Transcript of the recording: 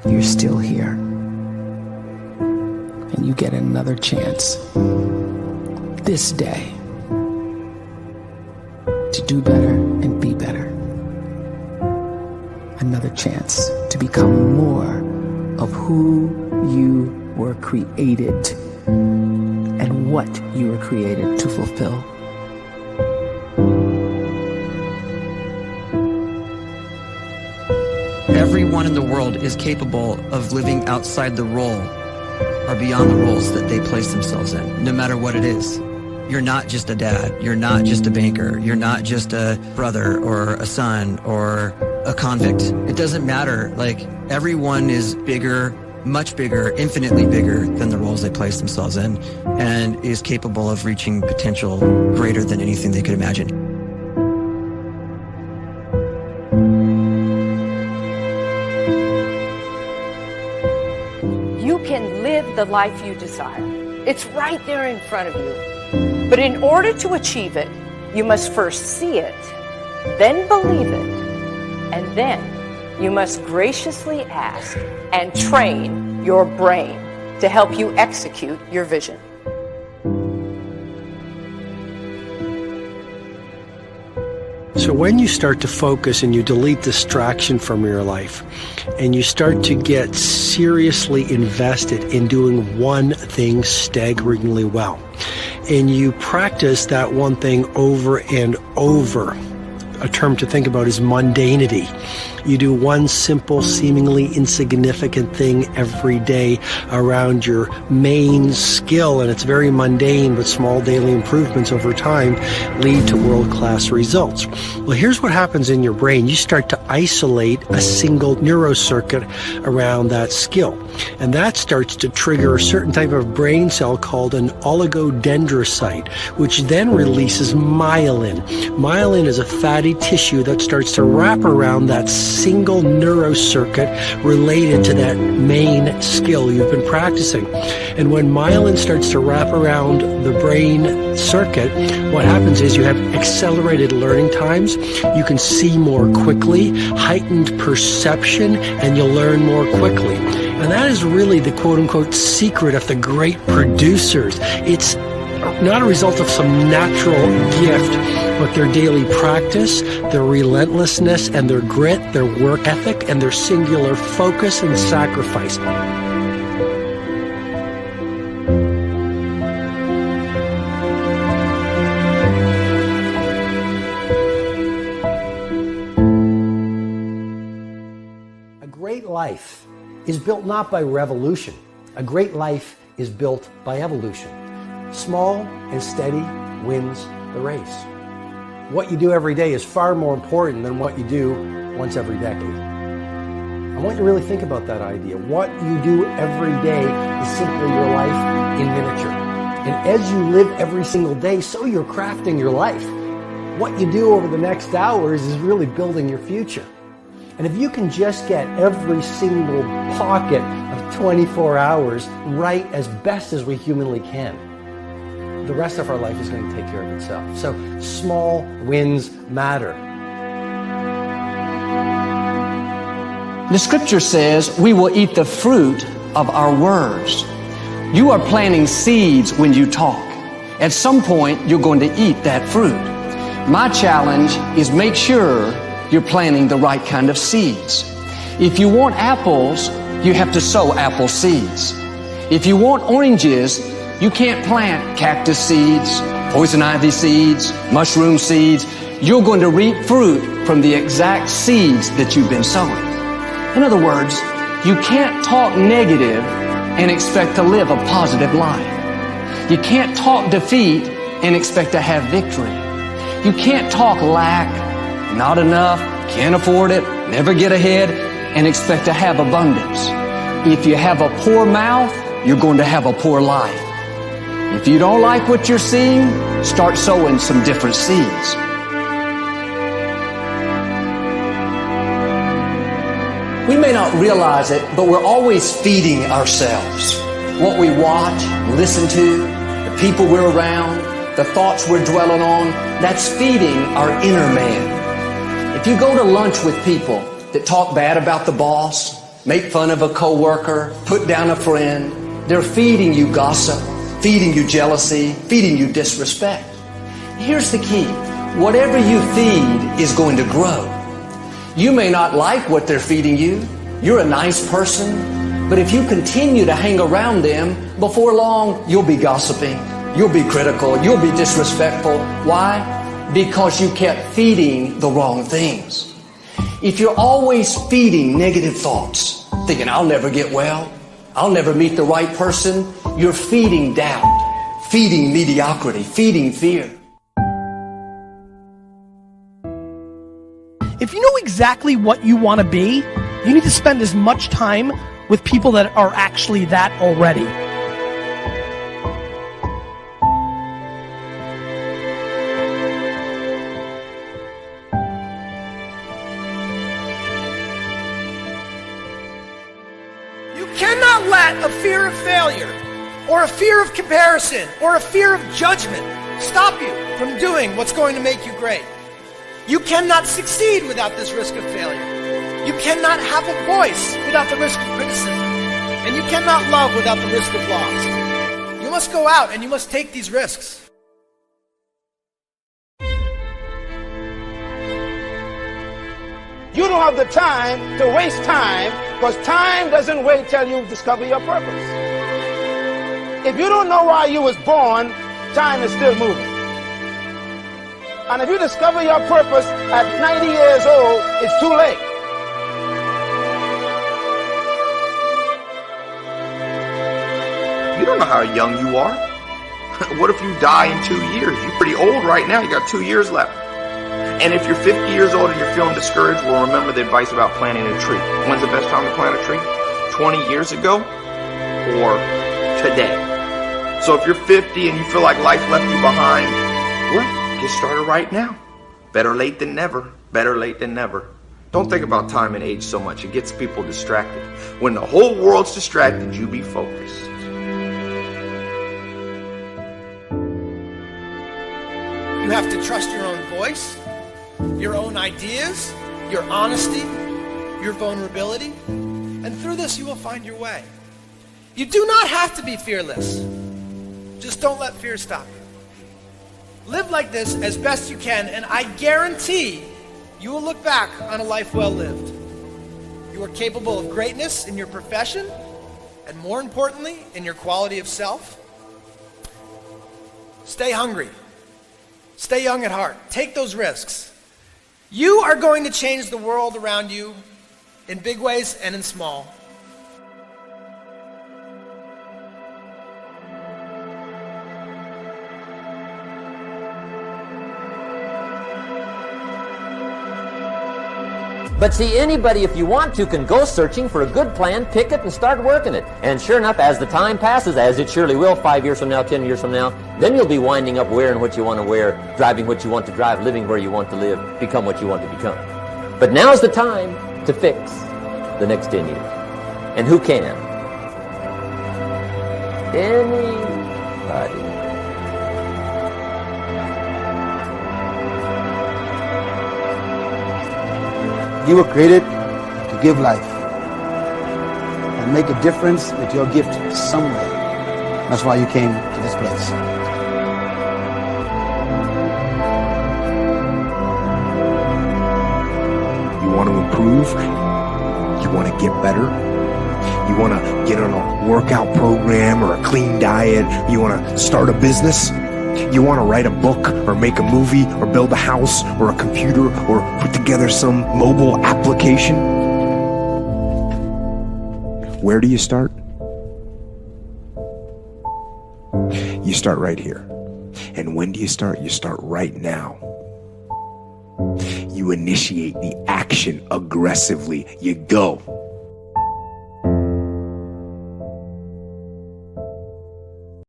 you're still here. And you get another chance this day to do better and be better. Another chance to become more of who you were created and what you were created to fulfill. Everyone in the world is capable of living outside the role or beyond the roles that they place themselves in, no matter what it is. You're not just a dad, you're not just a banker, you're not just a brother or a son or a convict. It doesn't matter. Like, everyone is bigger, much bigger, infinitely bigger than the roles they place themselves in, and is capable of reaching potential greater than anything they could imagine. You can live the life you desire. It's right there in front of you. But in order to achieve it, you must first see it, then believe it, and then you must graciously ask and train your brain to help you execute your vision. So when you start to focus and you delete distraction from your life, and you start to get seriously invested in doing one thing staggeringly well, and you practice that one thing over and over, a term to think about is mundanity. You do one simple, seemingly insignificant thing every day around your main skill, and it's very mundane, but small daily improvements over time lead to world-class results. Well, here's what happens in your brain. You start to isolate a single neurocircuit around that skill, and that starts to trigger a certain type of brain cell called an oligodendrocyte, which then releases myelin. Myelin is a fatty tissue that starts to wrap around that single neurocircuit related to that main skill you've been practicing. And when myelin starts to wrap around the brain circuit, what happens is you have accelerated learning times, you can see more quickly, heightened perception, and you'll learn more quickly. And that is really the quote-unquote secret of the great producers. It's not a result of some natural gift, but their daily practice, their relentlessness and their grit, their work ethic, and their singular focus and sacrifice. A great life is built not by revolution. A great life is built by evolution. Small and steady wins the race. What you do every day is far more important than what you do once every decade. I want you to really think about that idea. What you do every day is simply your life in miniature. And as you live every single day, so you're crafting your life. What you do over the next hours is really building your future. And if you can just get every single pocket of 24 hours right as best as we humanly can, the rest of our life is going to take care of itself. So small wins matter. The scripture says we will eat the fruit of our words. You are planting seeds when you talk. At some point, you're going to eat that fruit. My challenge is make sure you're planting the right kind of seeds. If you want apples, you have to sow apple seeds. If you want oranges, you can't plant cactus seeds, poison ivy seeds, mushroom seeds. You're going to reap fruit from the exact seeds that you've been sowing. In other words, you can't talk negative and expect to live a positive life. You can't talk defeat and expect to have victory. You can't talk lack, not enough, can't afford it, never get ahead, and expect to have abundance. If you have a poor mouth, you're going to have a poor life. If you don't like what you're seeing, start sowing some different seeds. We may not realize it, but we're always feeding ourselves. What we watch, listen to, the people we're around, the thoughts we're dwelling on, that's feeding our inner man. If you go to lunch with people that talk bad about the boss, make fun of a coworker, put down a friend. They're feeding you gossip, feeding you jealousy, feeding you disrespect. Here's the key. Whatever you feed is going to grow. You may not like what they're feeding you. You're a nice person. But if you continue to hang around them, before long, you'll be gossiping. You'll be critical. You'll be disrespectful. Why? Because you kept feeding the wrong things. If you're always feeding negative thoughts, thinking, I'll never get well, I'll never meet the right person, you're feeding doubt, feeding mediocrity, feeding fear. If you know exactly what you want to be, you need to spend as much time with people that are actually that already. You cannot let a fear of failure, or a fear of comparison, or a fear of judgment stop you from doing what's going to make you great. You cannot succeed without this risk of failure. You cannot have a voice without the risk of criticism. And you cannot love without the risk of loss. You must go out and you must take these risks. You don't have the time to waste time, because time doesn't wait till you discover your purpose. If you don't know why you was born, time is still moving. And if you discover your purpose at 90 years old, it's too late. You don't know how young you are. What if you die in 2 years? You're pretty old right now. You got 2 years left. And if you're 50 years old and you're feeling discouraged, well, remember the advice about planting a tree. When's the best time to plant a tree? 20 years ago or today? So if you're 50 and you feel like life left you behind, well, get started right now. Better late than never. Better late than never. Don't think about time and age so much. It gets people distracted. When the whole world's distracted, you be focused. You have to trust your own voice, your own ideas, your honesty, your vulnerability, and through this you will find your way. You do not have to be fearless. Just don't let fear stop you. Live like this as best you can, and I guarantee you will look back on a life well lived. You are capable of greatness in your profession, and more importantly, in your quality of self. Stay hungry. Stay young at heart. Take those risks. You are going to change the world around you in big ways and in small. But see, anybody, if you want to, can go searching for a good plan, pick it, and start working it. And sure enough, as the time passes, as it surely will, 5 years from now, 10 years from now, then you'll be winding up wearing what you want to wear, driving what you want to drive, living where you want to live, become what you want to become. But now's the time to fix the next 10 years. And who can? Anybody. You were created to give life and make a difference with your gift somewhere. That's why you came to this place. You want to improve? You want to get better? You want to get on a workout program or a clean diet? You want to start a business? You want to write a book or make a movie or build a house or a computer or put together some mobile application? Where do you start? You start right here. And when do you start? You start right now. You initiate the action aggressively. You go.